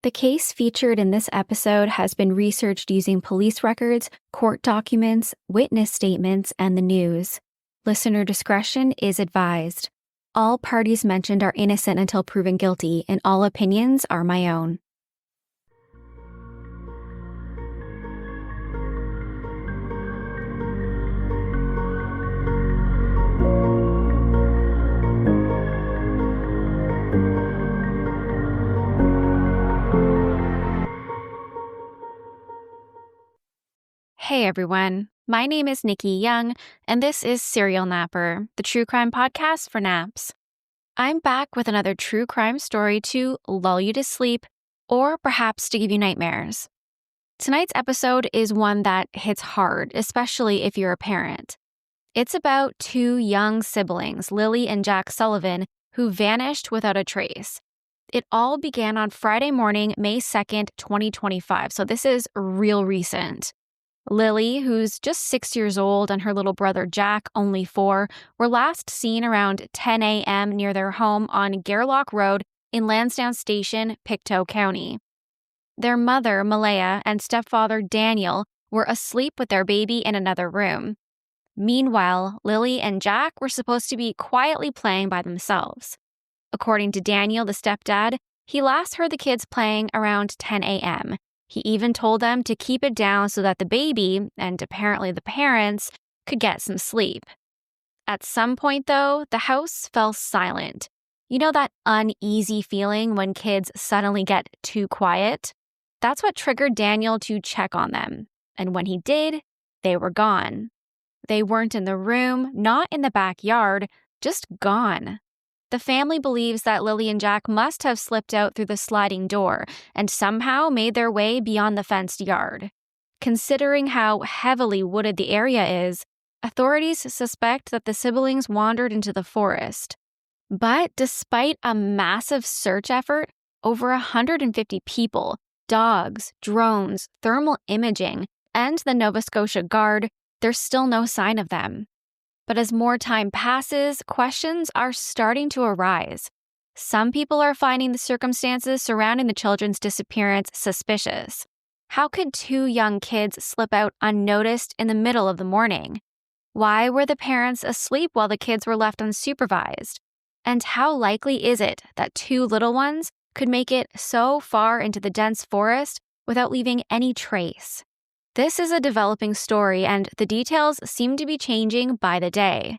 The case featured in this episode has been researched using police records, court documents, witness statements, and the news. Listener discretion is advised. All parties mentioned are innocent until proven guilty, and all opinions are my own. Hey everyone, my name is Nikki Young, and this is Serial Napper, the true crime podcast for naps. I'm back with another true crime story to lull you to sleep, or perhaps to give you nightmares. Tonight's episode is one that hits hard, especially if you're a parent. It's about two young siblings, Lilly and Jack Sullivan, who vanished without a trace. It all began on Friday morning, May 2nd, 2025, so this is real recent. Lilly, who's just 6 years old, and her little brother Jack, only 4, were last seen around 10 a.m. near their home on Gairloch Road in Lansdowne Station, Pictou County. Their mother, Malehya, and stepfather, Daniel, were asleep with their baby in another room. Meanwhile, Lilly and Jack were supposed to be quietly playing by themselves. According to Daniel, the stepdad, he last heard the kids playing around 10 a.m., He even told them to keep it down so that the baby, and apparently the parents, could get some sleep. At some point, though, the house fell silent. You know that uneasy feeling when kids suddenly get too quiet? That's what triggered Daniel to check on them. And when he did, they were gone. They weren't in the room, not in the backyard, just gone. The family believes that Lilly and Jack must have slipped out through the sliding door and somehow made their way beyond the fenced yard. Considering how heavily wooded the area is, authorities suspect that the siblings wandered into the forest. But despite a massive search effort, over 150 people, dogs, drones, thermal imaging, and the Nova Scotia Guard, there's still no sign of them. But as more time passes, questions are starting to arise. Some people are finding the circumstances surrounding the children's disappearance suspicious. How could two young kids slip out unnoticed in the middle of the morning? Why were the parents asleep while the kids were left unsupervised? And how likely is it that two little ones could make it so far into the dense forest without leaving any trace? This is a developing story, and the details seem to be changing by the day.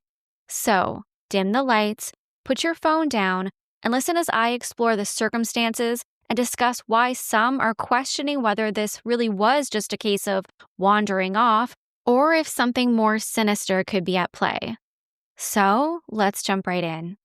So, dim the lights, put your phone down, and listen as I explore the circumstances and discuss why some are questioning whether this really was just a case of wandering off, or if something more sinister could be at play. So, let's jump right in.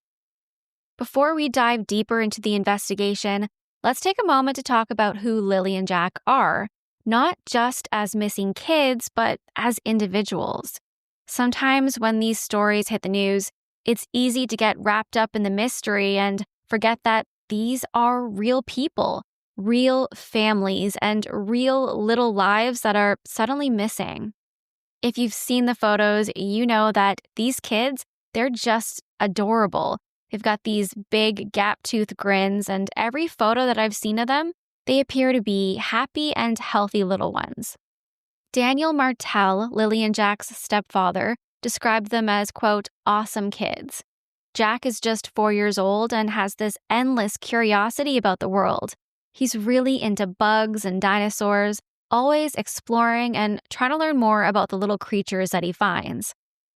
Before we dive deeper into the investigation, let's take a moment to talk about who Lilly and Jack are. Not just as missing kids, but as individuals. Sometimes when these stories hit the news, it's easy to get wrapped up in the mystery and forget that these are real people, real families, and real little lives that are suddenly missing. If you've seen the photos, you know that these kids, they're just adorable. They've got these big gap-toothed grins, and every photo that I've seen of them, they appear to be happy and healthy little ones. Daniel Martel, Lilly and Jack's stepfather, described them as, quote, awesome kids. Jack is just 4 years old and has this endless curiosity about the world. He's really into bugs and dinosaurs, always exploring and trying to learn more about the little creatures that he finds.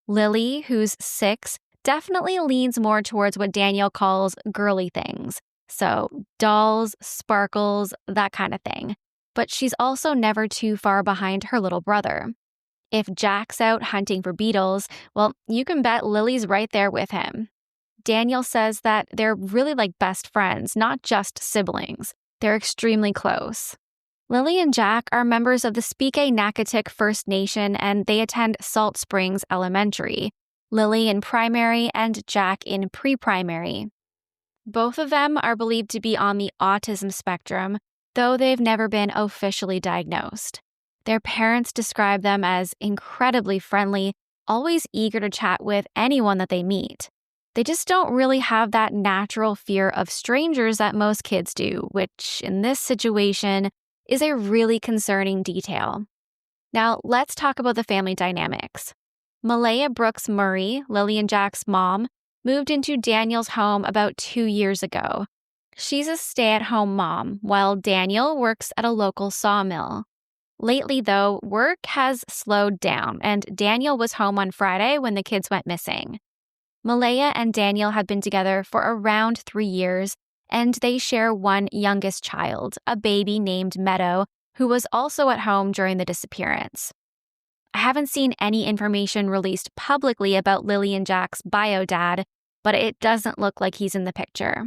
Lilly, who's 6, definitely leans more towards what Daniel calls girly things. So dolls, sparkles, that kind of thing. But she's also never too far behind her little brother. If Jack's out hunting for beetles, well, you can bet Lily's right there with him. Daniel says that they're really like best friends, not just siblings. They're extremely close. Lilly and Jack are members of the Spike-Nakatik First Nation, and they attend Salt Springs Elementary. Lilly in primary and Jack in pre-primary. Both of them are believed to be on the autism spectrum, though they've never been officially diagnosed. Their parents describe them as incredibly friendly, always eager to chat with anyone that they meet. They just don't really have that natural fear of strangers that most kids do, which in this situation is a really concerning detail. Now, let's talk about the family dynamics. Malehya Brooks Murray, Lilly and Jack's mom, moved into Daniel's home about 2 years ago. She's a stay-at-home mom, while Daniel works at a local sawmill. Lately, though, work has slowed down, and Daniel was home on Friday when the kids went missing. Malehya and Daniel have been together for around 3 years, and they share one youngest child, a baby named Meadow, who was also at home during the disappearance. I haven't seen any information released publicly about Lilly and Jack's bio dad, but it doesn't look like he's in the picture.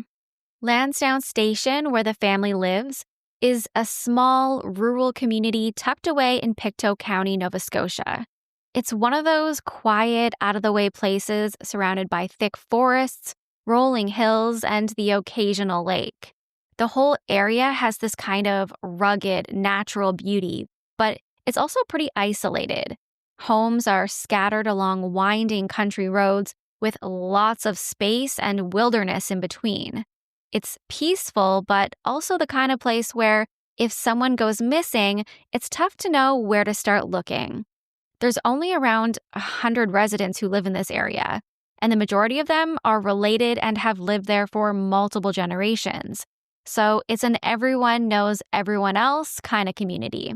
Lansdowne Station, where the family lives, is a small, rural community tucked away in Pictou County, Nova Scotia. It's one of those quiet, out-of-the-way places surrounded by thick forests, rolling hills, and the occasional lake. The whole area has this kind of rugged, natural beauty, but it's also pretty isolated. Homes are scattered along winding country roads with lots of space and wilderness in between. It's peaceful, but also the kind of place where if someone goes missing, it's tough to know where to start looking. There's only around 100 residents who live in this area, and the majority of them are related and have lived there for multiple generations. So it's an everyone knows everyone else kind of community.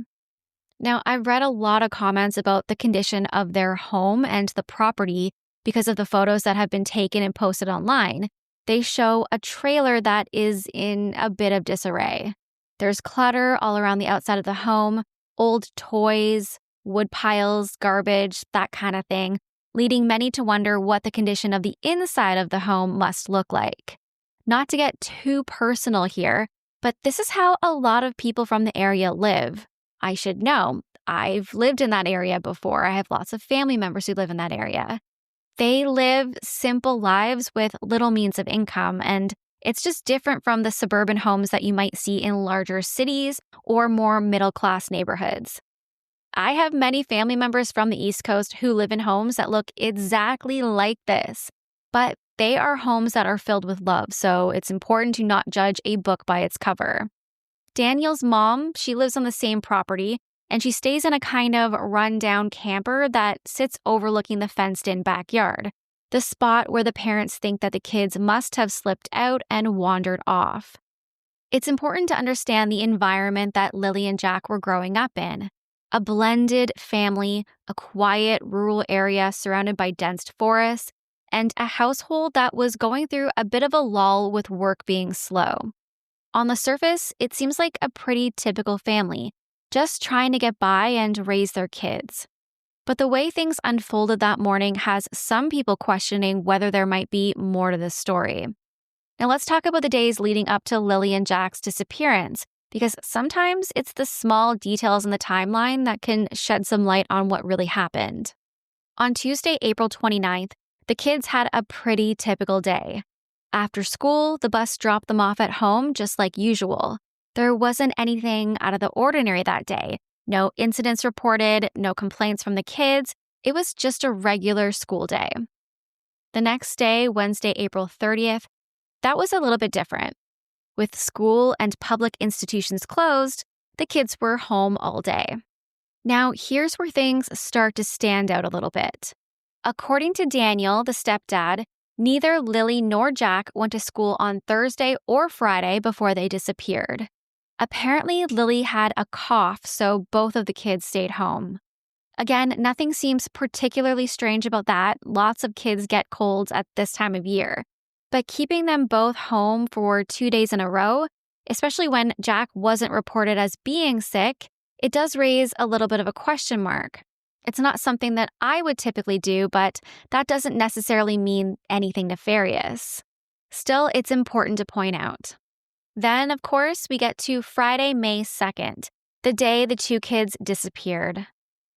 Now, I've read a lot of comments about the condition of their home and the property because of the photos that have been taken and posted online. They show a trailer that is in a bit of disarray. There's clutter all around the outside of the home, old toys, wood piles, garbage, that kind of thing, leading many to wonder what the condition of the inside of the home must look like. Not to get too personal here, but this is how a lot of people from the area live. I should know. I've lived in that area before. I have lots of family members who live in that area. They live simple lives with little means of income, and it's just different from the suburban homes that you might see in larger cities or more middle-class neighborhoods. I have many family members from the East Coast who live in homes that look exactly like this, but they are homes that are filled with love, so it's important to not judge a book by its cover. Daniel's mom, she lives on the same property, and she stays in a kind of run-down camper that sits overlooking the fenced-in backyard, the spot where the parents think that the kids must have slipped out and wandered off. It's important to understand the environment that Lilly and Jack were growing up in. A blended family, a quiet rural area surrounded by dense forests, and a household that was going through a bit of a lull with work being slow. On the surface, it seems like a pretty typical family, just trying to get by and raise their kids. But the way things unfolded that morning has some people questioning whether there might be more to this story. Now let's talk about the days leading up to Lilly and Jack's disappearance, because sometimes it's the small details in the timeline that can shed some light on what really happened. On Tuesday, April 29th, the kids had a pretty typical day. After school, the bus dropped them off at home just like usual. There wasn't anything out of the ordinary that day. No incidents reported, no complaints from the kids. It was just a regular school day. The next day, Wednesday, April 30th, that was a little bit different. With school and public institutions closed, the kids were home all day. Now, here's where things start to stand out a little bit. According to Daniel, the stepdad, neither Lilly nor Jack went to school on Thursday or Friday before they disappeared. Apparently, Lilly had a cough, so both of the kids stayed home. Again, nothing seems particularly strange about that. Lots of kids get colds at this time of year. But keeping them both home for 2 days in a row, especially when Jack wasn't reported as being sick, it does raise a little bit of a question mark. It's not something that I would typically do, but that doesn't necessarily mean anything nefarious. Still, it's important to point out. Then, of course, we get to Friday, May 2nd, the day the two kids disappeared.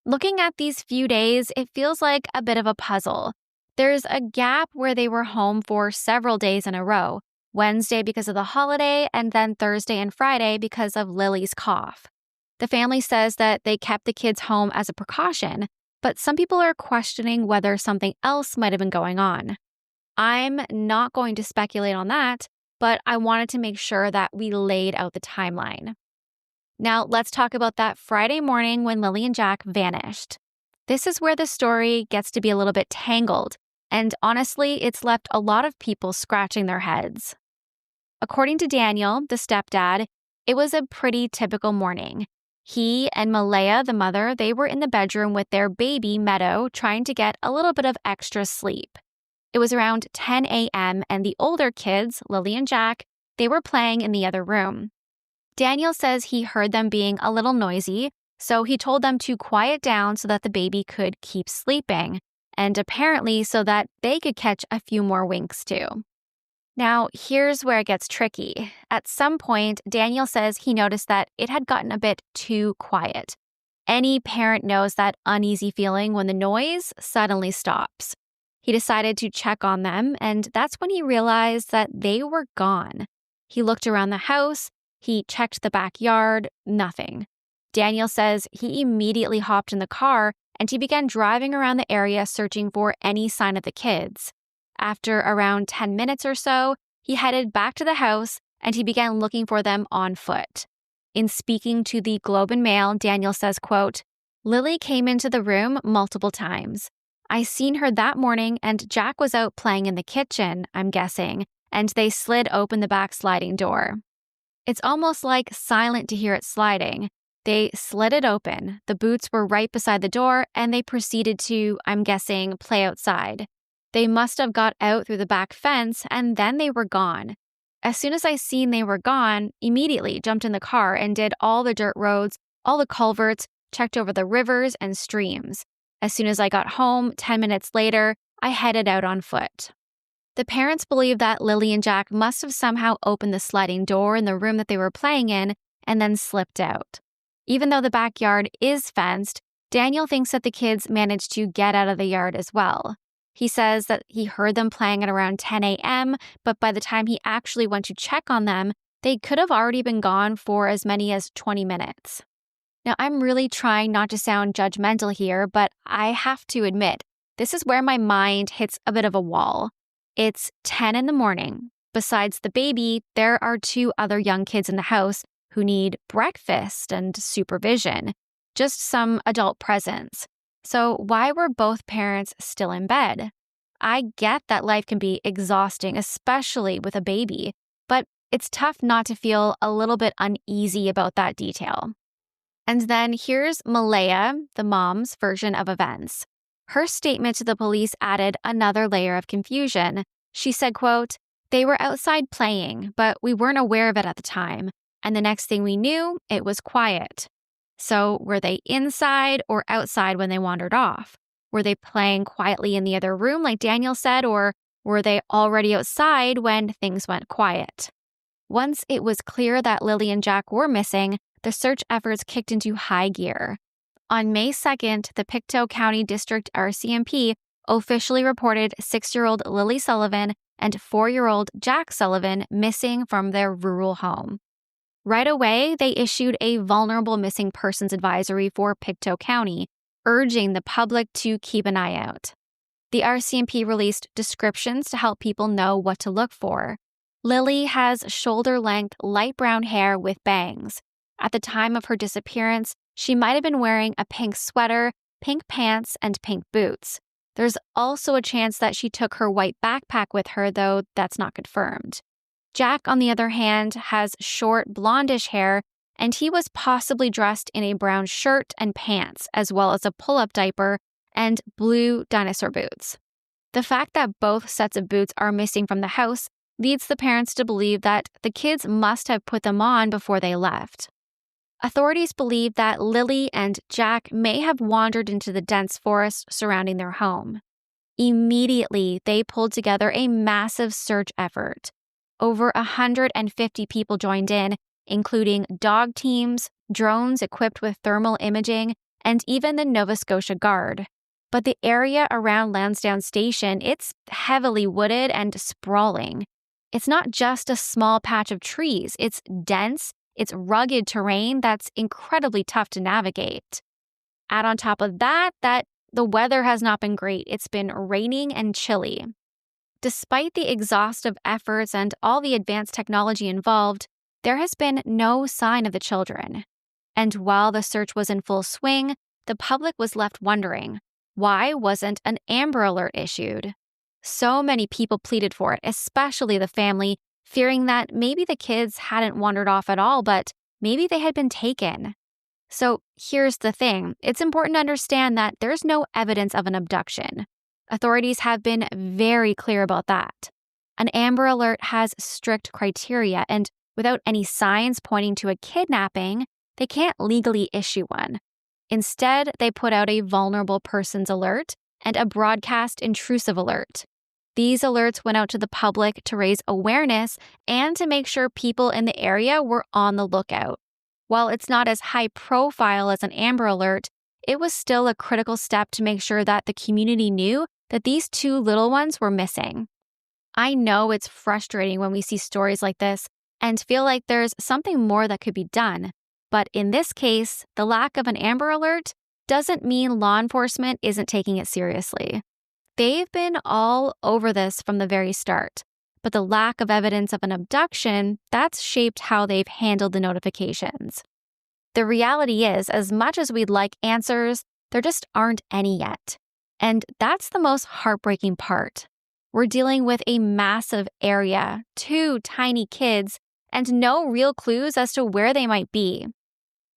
Looking at these few days, it feels like a bit of a puzzle. There's a gap where they were home for several days in a row, Wednesday because of the holiday, and then Thursday and Friday because of Lily's cough. The family says that they kept the kids home as a precaution, but some people are questioning whether something else might have been going on. I'm not going to speculate on that, but I wanted to make sure that we laid out the timeline. Now, let's talk about that Friday morning when Lilly and Jack vanished. This is where the story gets to be a little bit tangled, and honestly, it's left a lot of people scratching their heads. According to Daniel, the stepdad, it was a pretty typical morning. He and Malehya, the mother, they were in the bedroom with their baby, Meadow, trying to get a little bit of extra sleep. It was around 10 a.m., and the older kids, Lilly and Jack, they were playing in the other room. Daniel says he heard them being a little noisy, so he told them to quiet down so that the baby could keep sleeping, and apparently so that they could catch a few more winks too. Now, here's where it gets tricky. At some point, Daniel says he noticed that it had gotten a bit too quiet. Any parent knows that uneasy feeling when the noise suddenly stops. He decided to check on them, and that's when he realized that they were gone. He looked around the house, he checked the backyard, nothing. Daniel says he immediately hopped in the car and he began driving around the area searching for any sign of the kids. After around 10 minutes or so, he headed back to the house and he began looking for them on foot. In speaking to the Globe and Mail, Daniel says, quote, "Lilly came into the room multiple times. I seen her that morning and Jack was out playing in the kitchen, I'm guessing, and they slid open the back sliding door. It's almost like silent to hear it sliding. They slid it open, the boots were right beside the door, and they proceeded to, I'm guessing, play outside. They must have got out through the back fence and then they were gone. As soon as I seen they were gone, immediately jumped in the car and did all the dirt roads, all the culverts, checked over the rivers and streams. As soon as I got home, 10 minutes later, I headed out on foot." The parents believe that Lilly and Jack must have somehow opened the sliding door in the room that they were playing in and then slipped out. Even though the backyard is fenced, Daniel thinks that the kids managed to get out of the yard as well. He says that he heard them playing at around 10 a.m., but by the time he actually went to check on them, they could have already been gone for as many as 20 minutes. Now, I'm really trying not to sound judgmental here, but I have to admit, this is where my mind hits a bit of a wall. It's 10 in the morning. Besides the baby, there are 2 other young kids in the house who need breakfast and supervision, just some adult presence. So why were both parents still in bed? I get that life can be exhausting, especially with a baby, but it's tough not to feel a little bit uneasy about that detail. And then here's Malehya, the mom's version of events. Her statement to the police added another layer of confusion. She said, quote, "They were outside playing, but we weren't aware of it at the time. And the next thing we knew, it was quiet." So were they inside or outside when they wandered off? Were they playing quietly in the other room like Daniel said, or were they already outside when things went quiet? Once it was clear that Lilly and Jack were missing, the search efforts kicked into high gear. On May 2nd, the Pictou County District RCMP officially reported 6-year-old Lilly Sullivan and 4-year-old Jack Sullivan missing from their rural home. Right away, they issued a vulnerable missing persons advisory for Pictou County, urging the public to keep an eye out. The RCMP released descriptions to help people know what to look for. Lilly has shoulder-length light brown hair with bangs. At the time of her disappearance, she might have been wearing a pink sweater, pink pants, and pink boots. There's also a chance that she took her white backpack with her, though that's not confirmed. Jack, on the other hand, has short blondish hair, and he was possibly dressed in a brown shirt and pants, as well as a pull-up diaper and blue dinosaur boots. The fact that both sets of boots are missing from the house leads the parents to believe that the kids must have put them on before they left. Authorities believe that Lilly and Jack may have wandered into the dense forest surrounding their home. Immediately, they pulled together a massive search effort. Over 150 people joined in, including dog teams, drones equipped with thermal imaging, and even the Nova Scotia Guard. But the area around Lansdowne Station, it's heavily wooded and sprawling. It's not just a small patch of trees. It's dense, it's rugged terrain that's incredibly tough to navigate. Add on top of that the weather has not been great. It's been raining and chilly. Despite the exhaustive efforts and all the advanced technology involved, there has been no sign of the children. And while the search was in full swing, the public was left wondering, why wasn't an Amber Alert issued? So many people pleaded for it, especially the family, fearing that maybe the kids hadn't wandered off at all, but maybe they had been taken. So here's the thing. It's important to understand that there's no evidence of an abduction. Authorities have been very clear about that. An Amber Alert has strict criteria, and without any signs pointing to a kidnapping, they can't legally issue one. Instead, they put out a vulnerable persons alert and a broadcast intrusive alert. These alerts went out to the public to raise awareness and to make sure people in the area were on the lookout. While it's not as high profile as an Amber Alert, it was still a critical step to make sure that the community knew that these two little ones were missing. I know it's frustrating when we see stories like this and feel like there's something more that could be done. But in this case, the lack of an Amber Alert doesn't mean law enforcement isn't taking it seriously. They've been all over this from the very start, but the lack of evidence of an abduction, that's shaped how they've handled the notifications. The reality is, as much as we'd like answers, there just aren't any yet. And that's the most heartbreaking part. We're dealing with a massive area, 2 tiny kids, and no real clues as to where they might be.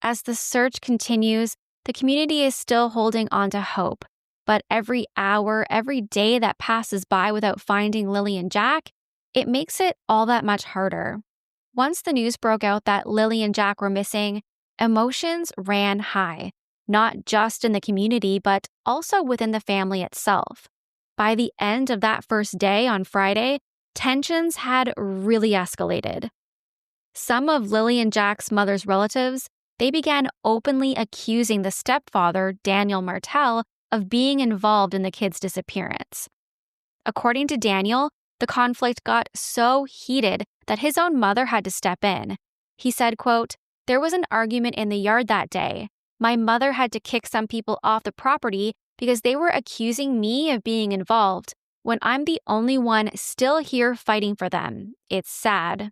As the search continues, the community is still holding on to hope. But every hour, every day that passes by without finding Lilly and Jack, it makes it all that much harder. Once the news broke out that Lilly and Jack were missing, emotions ran high, not just in the community, but also within the family itself. By the end of that first day on Friday, tensions had really escalated. Some of Lilly and Jack's mother's relatives, they began openly accusing the stepfather, Daniel Martel, of being involved in the kids' disappearance. According to Daniel, the conflict got so heated that his own mother had to step in. He said, quote, "There was an argument in the yard that day. My mother had to kick some people off the property because they were accusing me of being involved when I'm the only one still here fighting for them. It's sad."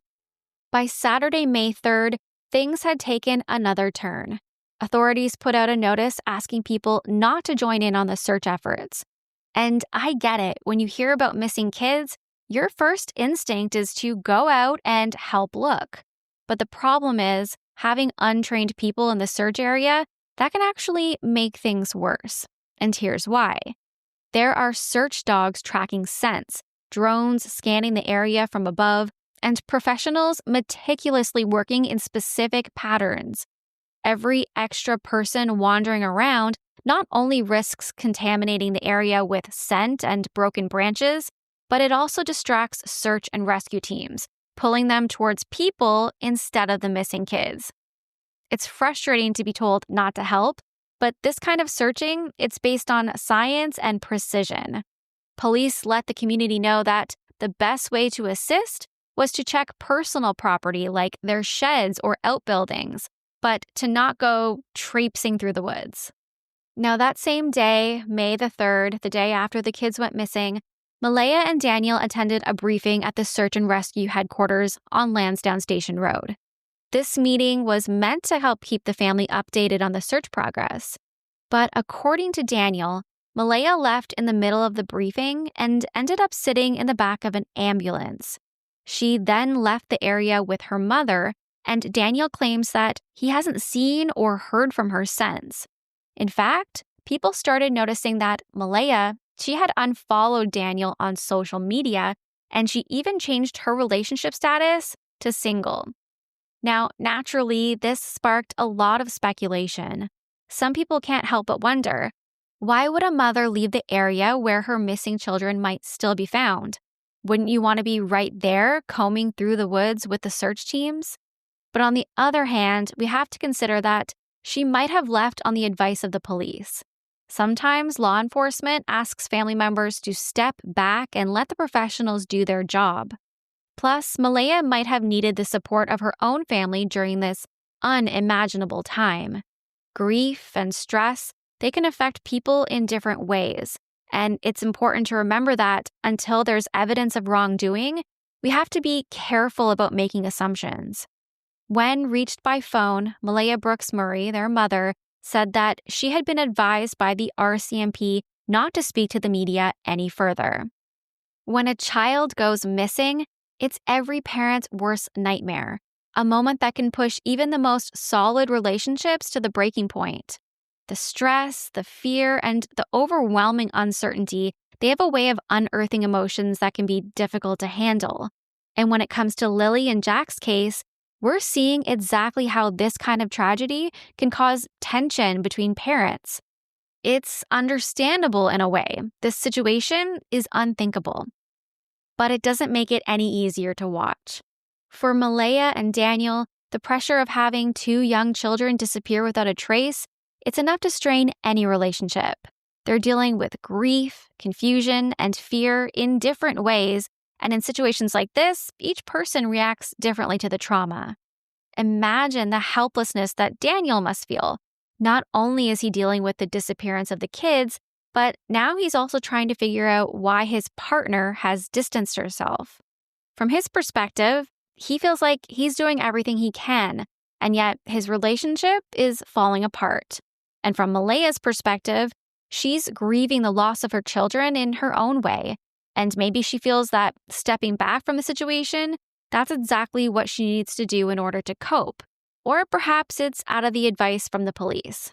By Saturday, May 3rd, things had taken another turn. Authorities put out a notice asking people not to join in on the search efforts. And I get it, when you hear about missing kids, your first instinct is to go out and help look. But the problem is, having untrained people in the search area, that can actually make things worse. And here's why. There are search dogs tracking scents, drones scanning the area from above, and professionals meticulously working in specific patterns. Every extra person wandering around not only risks contaminating the area with scent and broken branches, but it also distracts search and rescue teams, pulling them towards people instead of the missing kids. It's frustrating to be told not to help, but this kind of searching, it's based on science and precision. Police let the community know that the best way to assist was to check personal property like their sheds or outbuildings, but to not go traipsing through the woods. Now that same day, May the 3rd, the day after the kids went missing, Malehya and Daniel attended a briefing at the search and rescue headquarters on Lansdowne Station Road. This meeting was meant to help keep the family updated on the search progress. But according to Daniel, Malehya left in the middle of the briefing and ended up sitting in the back of an ambulance. She then left the area with her mother, and Daniel claims that he hasn't seen or heard from her since. In fact, people started noticing that Malehya, she had unfollowed Daniel on social media, and she even changed her relationship status to single. Now, naturally, this sparked a lot of speculation. Some people can't help but wonder, why would a mother leave the area where her missing children might still be found? Wouldn't you want to be right there, combing through the woods with the search teams? But on the other hand, we have to consider that she might have left on the advice of the police. Sometimes law enforcement asks family members to step back and let the professionals do their job. Plus, Malehya might have needed the support of her own family during this unimaginable time. Grief and stress, they can affect people in different ways, And it's important to remember that until there's evidence of wrongdoing, we have to be careful about making assumptions. When reached by phone, Malehya Brooks Murray, their mother, said that she had been advised by the RCMP not to speak to the media any further. When a child goes missing, it's every parent's worst nightmare, a moment that can push even the most solid relationships to the breaking point. The stress, the fear, and the overwhelming uncertainty, they have a way of unearthing emotions that can be difficult to handle. And when it comes to Lilly and Jack's case, we're seeing exactly how this kind of tragedy can cause tension between parents. It's understandable in a way. This situation is unthinkable. But it doesn't make it any easier to watch. For Malehya and Daniel, the pressure of having 2 young children disappear without a trace, it's enough to strain any relationship. They're dealing with grief, confusion, and fear in different ways, and in situations like this, each person reacts differently to the trauma. Imagine the helplessness that Daniel must feel. Not only is he dealing with the disappearance of the kids, but now he's also trying to figure out why his partner has distanced herself. From his perspective, he feels like he's doing everything he can, and yet his relationship is falling apart. And from Malehya's perspective, she's grieving the loss of her children in her own way. And maybe she feels that stepping back from the situation, that's exactly what she needs to do in order to cope. Or perhaps it's out of the advice from the police.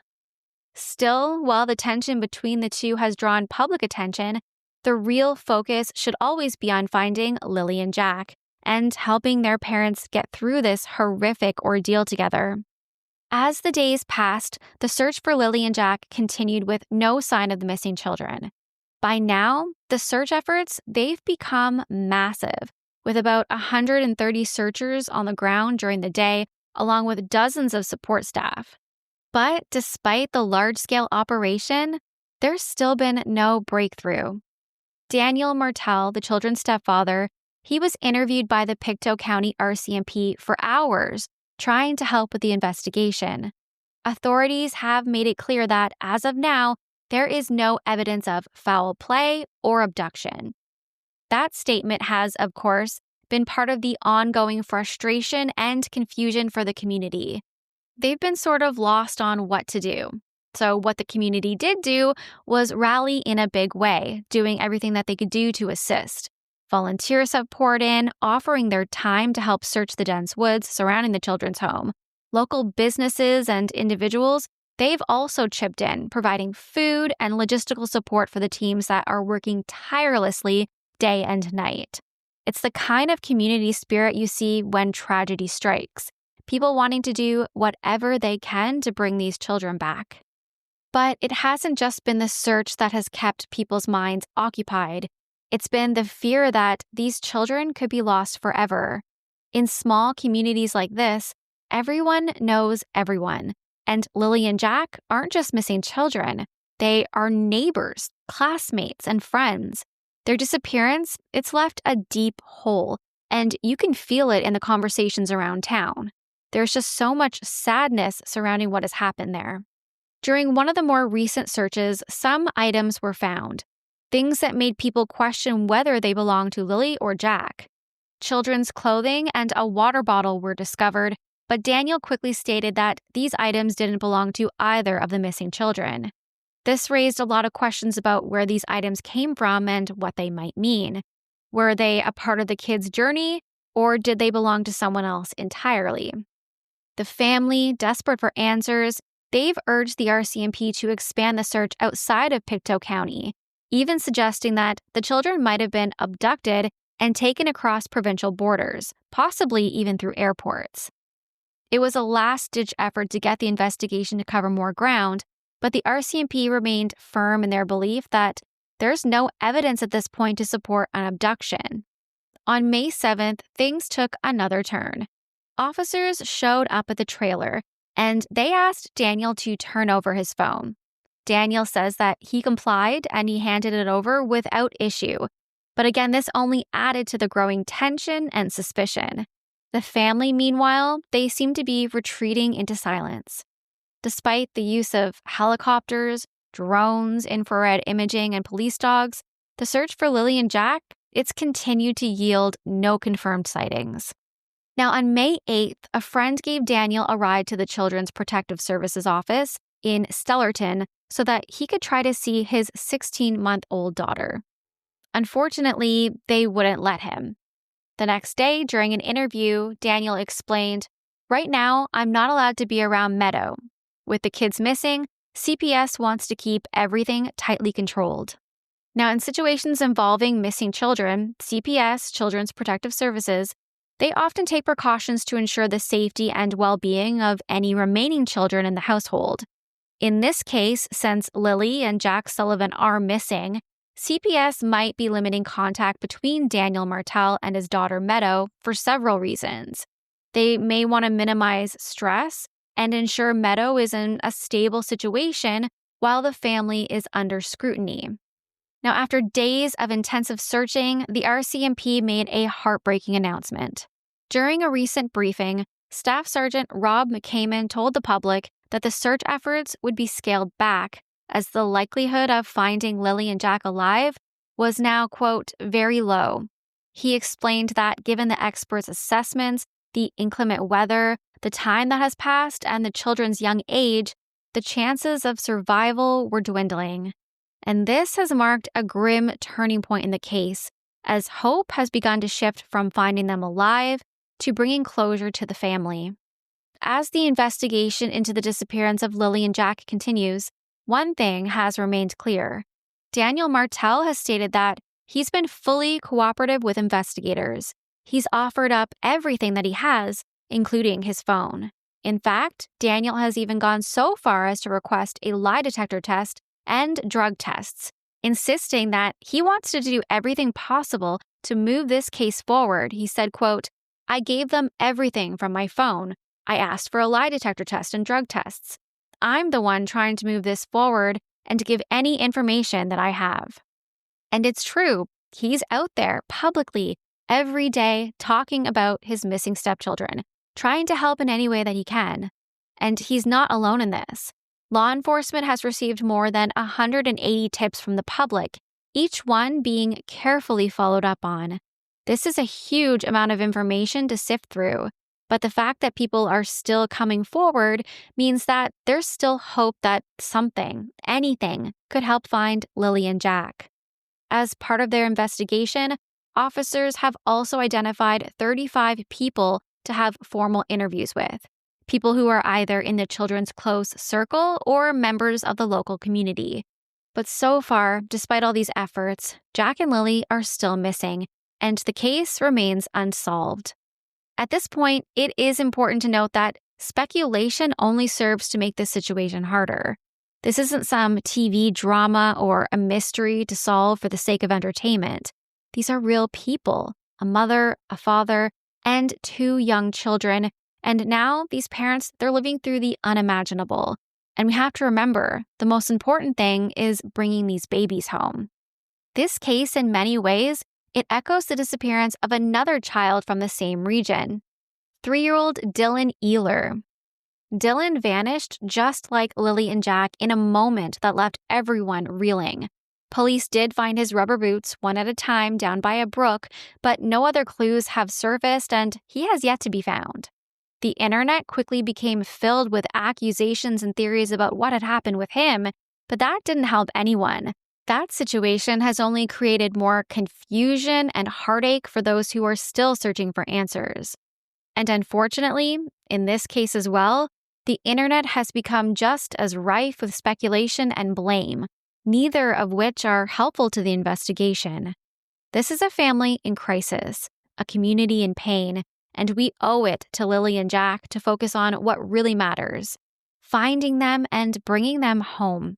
Still, while the tension between the two has drawn public attention, the real focus should always be on finding Lilly and Jack and helping their parents get through this horrific ordeal together. As the days passed, the search for Lilly and Jack continued with no sign of the missing children. By now, the search efforts, they've become massive, with about 130 searchers on the ground during the day, along with dozens of support staff. But despite the large-scale operation, there's still been no breakthrough. Daniel Martel, the children's stepfather, he was interviewed by the Pictou County RCMP for hours, trying to help with the investigation. Authorities have made it clear that, as of now, there is no evidence of foul play or abduction. That statement has, of course, been part of the ongoing frustration and confusion for the community. They've been sort of lost on what to do. So what the community did do was rally in a big way, doing everything that they could do to assist. Volunteers have poured in, offering their time to help search the dense woods surrounding the children's home. Local businesses and individuals, they've also chipped in, providing food and logistical support for the teams that are working tirelessly day and night. It's the kind of community spirit you see when tragedy strikes. People wanting to do whatever they can to bring these children back. But it hasn't just been the search that has kept people's minds occupied. It's been the fear that these children could be lost forever. In small communities like this, everyone knows everyone. And Lilly and Jack aren't just missing children. They are neighbors, classmates, and friends. Their disappearance, it's left a deep hole, and you can feel it in the conversations around town. There's just so much sadness surrounding what has happened there. During one of the more recent searches, some items were found. Things that made people question whether they belonged to Lilly or Jack. Children's clothing and a water bottle were discovered, but Daniel quickly stated that these items didn't belong to either of the missing children. This raised a lot of questions about where these items came from and what they might mean. Were they a part of the kids' journey, or did they belong to someone else entirely? The family, desperate for answers, they've urged the RCMP to expand the search outside of Pictou County, even suggesting that the children might have been abducted and taken across provincial borders, possibly even through airports. It was a last-ditch effort to get the investigation to cover more ground, but the RCMP remained firm in their belief that there's no evidence at this point to support an abduction. On May 7th, things took another turn. Officers showed up at the trailer, and they asked Daniel to turn over his phone. Daniel says that he complied and he handed it over without issue. But again, this only added to the growing tension and suspicion. The family, meanwhile, they seem to be retreating into silence. Despite the use of helicopters, drones, infrared imaging, and police dogs, the search for Lilly and Jack, it's continued to yield no confirmed sightings. Now, on May 8th, a friend gave Daniel a ride to the Children's Protective Services office in Stellarton so that he could try to see his 16-month-old daughter. Unfortunately, they wouldn't let him. The next day, during an interview, Daniel explained, "Right now, I'm not allowed to be around Meadow. With the kids missing, CPS wants to keep everything tightly controlled." Now, in situations involving missing children, CPS, Children's Protective Services, they often take precautions to ensure the safety and well-being of any remaining children in the household. In this case, since Lilly and Jack Sullivan are missing, CPS might be limiting contact between Daniel Martel and his daughter Meadow for several reasons. They may want to minimize stress and ensure Meadow is in a stable situation while the family is under scrutiny. Now, after days of intensive searching, the RCMP made a heartbreaking announcement. During a recent briefing, Staff Sergeant Rob McCammon told the public that the search efforts would be scaled back as the likelihood of finding Lilly and Jack alive was now, quote, very low. He explained that given the experts' assessments, the inclement weather, the time that has passed, and the children's young age, the chances of survival were dwindling. And this has marked a grim turning point in the case, as hope has begun to shift from finding them alive to bringing closure to the family. As the investigation into the disappearance of Lilly and Jack continues, one thing has remained clear. Daniel Martel has stated that he's been fully cooperative with investigators. He's offered up everything that he has, including his phone. In fact, Daniel has even gone so far as to request a lie detector test and drug tests, insisting that he wants to do everything possible to move this case forward. He said, quote, "I gave them everything from my phone. I asked for a lie detector test and drug tests. I'm the one trying to move this forward and to give any information that I have." And it's true. He's out there publicly every day talking about his missing stepchildren, trying to help in any way that he can. And he's not alone in this. Law enforcement has received more than 180 tips from the public, each one being carefully followed up on. This is a huge amount of information to sift through, but the fact that people are still coming forward means that there's still hope that something, anything, could help find Lilly and Jack. As part of their investigation, officers have also identified 35 people to have formal interviews with, people who are either in the children's close circle or members of the local community. But so far, despite all these efforts, Jack and Lilly are still missing, and the case remains unsolved. At this point, it is important to note that speculation only serves to make this situation harder. This isn't some TV drama or a mystery to solve for the sake of entertainment. These are real people, a mother, a father, and 2 young children. And now these parents, they're living through the unimaginable. And we have to remember, the most important thing is bringing these babies home. This case, in many ways, it echoes the disappearance of another child from the same region, 3-year-old Dylan Ealer. Dylan vanished just like Lilly and Jack in a moment that left everyone reeling. Police did find his rubber boots one at a time down by a brook, but no other clues have surfaced and he has yet to be found. The internet quickly became filled with accusations and theories about what had happened with him, but that didn't help anyone. That situation has only created more confusion and heartache for those who are still searching for answers. And unfortunately, in this case as well, the internet has become just as rife with speculation and blame, neither of which are helpful to the investigation. This is a family in crisis, a community in pain, and we owe it to Lilly and Jack to focus on what really matters, finding them and bringing them home.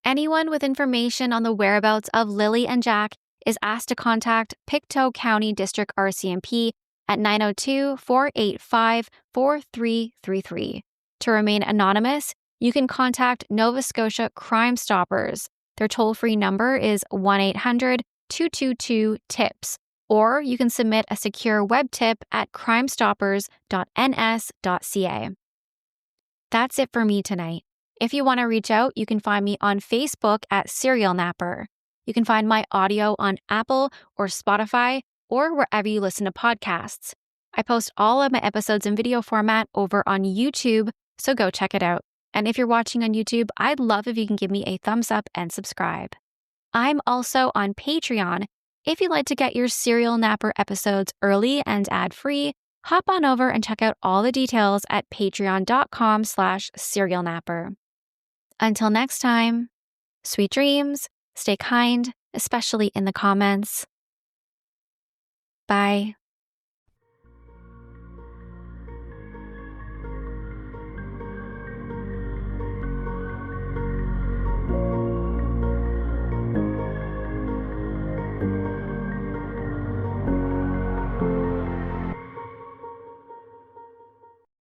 Anyone with information on the whereabouts of Lilly and Jack is asked to contact Pictou County District RCMP at 902-485-4333. To remain anonymous, you can contact Nova Scotia Crime Stoppers. Their toll-free number is 1-800-222-TIPS, or you can submit a secure web tip at crimestoppers.ns.ca. That's it for me tonight. If you want to reach out, you can find me on Facebook at Serial Napper. You can find my audio on Apple or Spotify or wherever you listen to podcasts. I post all of my episodes in video format over on YouTube, so go check it out. And if you're watching on YouTube, I'd love if you can give me a thumbs up and subscribe. I'm also on Patreon. If you'd like to get your Serial Napper episodes early and ad-free, hop on over and check out all the details at patreon.com/serialnapper. Until next time, sweet dreams, stay kind, especially in the comments. Bye.